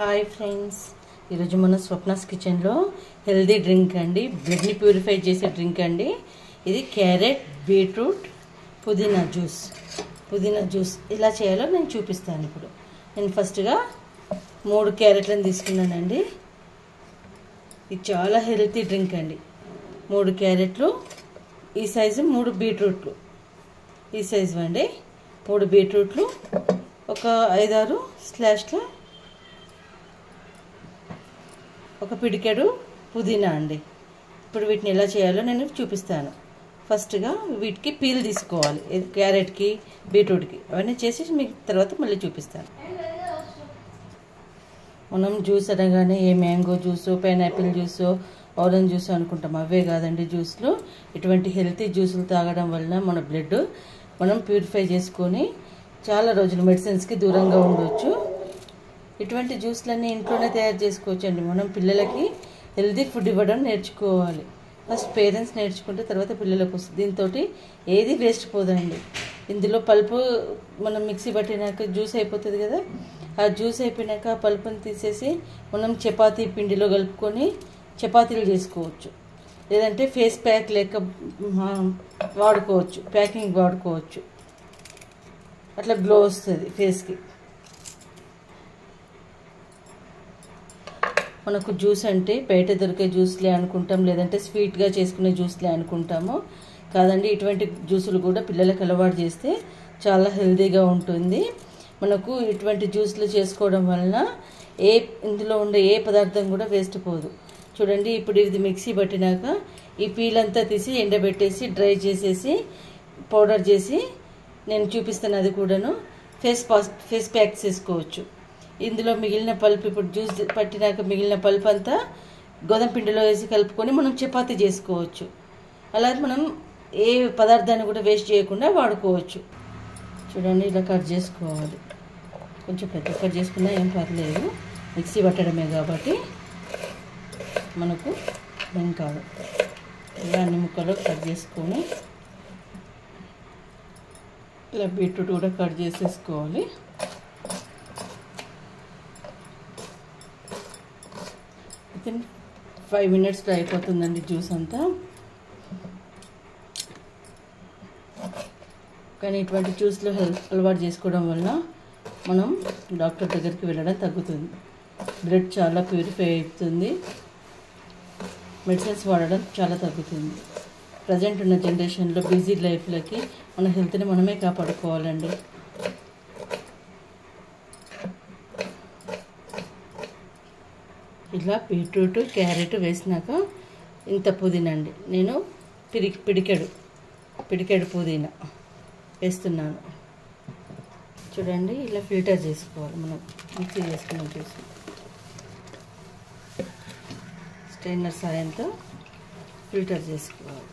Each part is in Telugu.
హాయ్ ఫ్రెండ్స్, ఈరోజు మన స్వప్నాస్ కిచెన్లో హెల్దీ డ్రింక్ అండి, బ్లడ్ని ప్యూరిఫై చేసే డ్రింక్ అండి. ఇది క్యారెట్, బీట్రూట్, పుదీనా జ్యూస్ ఎలా చేయాలో నేను చూపిస్తాను. ఇప్పుడు నేను ఫస్ట్గా 3 క్యారెట్లను తీసుకున్నానండి. ఇది చాలా హెల్తీ డ్రింక్ అండి. 3 క్యారెట్లు ఈ సైజు, 3 బీట్రూట్లు ఈ సైజు అండి. 3 బీట్రూట్లు, ఒక 5-6 స్లాష్ల ఒక పిడికెడు పుదీనా అండి. ఇప్పుడు వీటిని ఎలా చేయాలో నేను చూపిస్తాను. ఫస్ట్గా వీటికి పీల్ తీసుకోవాలి, క్యారెట్కి, బీట్రూట్కి. అవన్నీ చేసి మీకు తర్వాత మళ్ళీ చూపిస్తాను. మనం జ్యూస్ అనగానే ఏ mango juice, pineapple juice, orange juice అనుకుంటాం. అవే కాదండి జ్యూస్లు. ఇటువంటి హెల్తీ జ్యూసులు తాగడం వలన మన బ్లడ్ మనం ప్యూరిఫై చేసుకొని చాలా రోజులు మెడిసిన్స్కి దూరంగా ఉండవచ్చు. ఇటువంటి జ్యూస్లన్నీ ఇంట్లోనే తయారు చేసుకోవచ్చు అండి. మనం పిల్లలకి హెల్దీ ఫుడ్ ఇవ్వడం నేర్చుకోవాలి. ఫస్ట్ పేరెంట్స్ నేర్చుకుంటే తర్వాత పిల్లలకు వస్తుంది. దీంతో ఏది వేస్ట్ పోదండి. ఇందులో పల్పు మనం మిక్సీ పట్టినాక జ్యూస్ అయిపోతుంది కదా, ఆ జ్యూస్ అయిపోయినాక ఆ పల్పుని తీసేసి మనం చపాతీ పిండిలో కలుపుకొని చపాతీలు చేసుకోవచ్చు. లేదంటే ఫేస్ ప్యాక్ లెక్క వాడుకోవచ్చు, ప్యాకింగ్ వాడుకోవచ్చు. అట్లా గ్లో వస్తుంది ఫేస్కి. మనకు జ్యూస్ అంటే బయట దొరికే జ్యూస్లే అనుకుంటాం, లేదంటే స్వీట్గా చేసుకునే జ్యూస్లే అనుకుంటాము. కాదండి, ఇటువంటి జ్యూసులు కూడా పిల్లలకు అలవాటు చేస్తే చాలా హెల్తీగా ఉంటుంది. మనకు ఇటువంటి జ్యూస్లు చేసుకోవడం వలన ఇందులో ఉండే ఏ పదార్థం కూడా వేస్ట్ పోదు. చూడండి, ఇప్పుడు ఇది మిక్సీ పట్టినాక ఈ పీల్ అంతా తీసి ఎండబెట్టేసి డ్రై చేసేసి పౌడర్ చేసి నేను చూపిస్తాను. అది కూడాను ఫేస్ ప్యాక్ చేసుకోవచ్చు. ఇందులో మిగిలిన పల్పు, ఇప్పుడు జ్యూస్ పట్టినాక మిగిలిన పల్పు అంతా గోధుమ పిండిలో వేసి కలుపుకొని మనం చపాతీ చేసుకోవచ్చు. అలాగే మనం ఏ పదార్థాన్ని కూడా వేస్ట్ చేయకుండా వాడుకోవచ్చు. చూడండి, ఇలా కట్ చేసుకోవాలి. కొంచెం పెద్ద కట్ చేసుకున్నా ఏం పర్లేదు, మిక్సీ పట్టడమే కాబట్టి మనకు ఏం కాదు. ఇలా అన్ని ముక్కలు కట్ చేసుకొని ఇలా బీట్రూట్ కూడా కట్ చేసేసుకోవాలి. వితిన్ 5 minutesలో అయిపోతుందండి జ్యూస్ అంతా. కానీ ఇటువంటి జ్యూస్లో అలవాటు చేసుకోవడం వల్ల మనం డాక్టర్ దగ్గరికి వెళ్ళడం తగ్గుతుంది. బ్లడ్ చాలా ప్యూరిఫై అవుతుంది. మెడిసిన్స్ వాడడం చాలా తగ్గుతుంది. ప్రజెంట్ ఉన్న జనరేషన్లో బిజీ లైఫ్లకి మన హెల్త్ని మనమే కాపాడుకోవాలండి. ఇలా బీట్రూట్, క్యారెట్ వేసినాక ఇంత పుదీనా అండి, నేను పిడికెడు పుదీనా వేస్తున్నాను. చూడండి, ఇలా ఫిల్టర్ చేసుకోవాలి. మనం మిక్సీ చేసుకున్నాం జ్యూస్ స్ట్రైనర్ సాయంతో ఫిల్టర్ చేసుకోవాలి.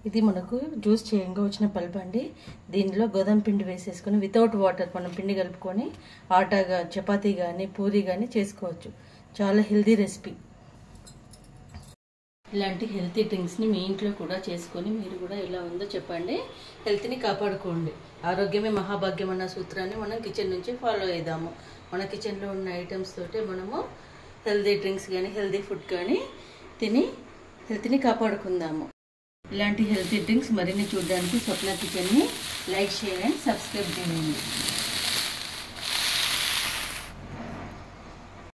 ఇది మనకు జ్యూస్ చేయంగా వచ్చిన పల్ప్ అండి. దీనిలో గోధుమ పిండి వేసేసుకొని వితౌట్ వాటర్ మనం పిండి కలుపుకొని ఆటాగా, చపాతీ కానీ, పూరి కానీ చేసుకోవచ్చు. చాలా హెల్తీ రెసిపీ. ఇలాంటి హెల్తీ డ్రింక్స్ని మీ ఇంట్లో కూడా చేసుకొని మీరు కూడా ఎలా ఉందో చెప్పండి. హెల్త్ని కాపాడుకోండి. ఆరోగ్యమే మహాభాగ్యం అన్న సూత్రాన్ని మనం కిచెన్ నుంచి ఫాలో అవుదాము. మన కిచెన్లో ఉన్న ఐటమ్స్ తోటే మనము హెల్తీ డ్రింక్స్ కానీ, హెల్తీ ఫుడ్ కానీ తిని హెల్త్ని కాపాడుకుందాము. ఇలాంటి హెల్తీ డ్రింక్స్ మరిన్ని చూడడానికి స్వప్న కిచెన్ని లైక్, షేర్ అండ్ సబ్స్క్రైబ్ చేయండి.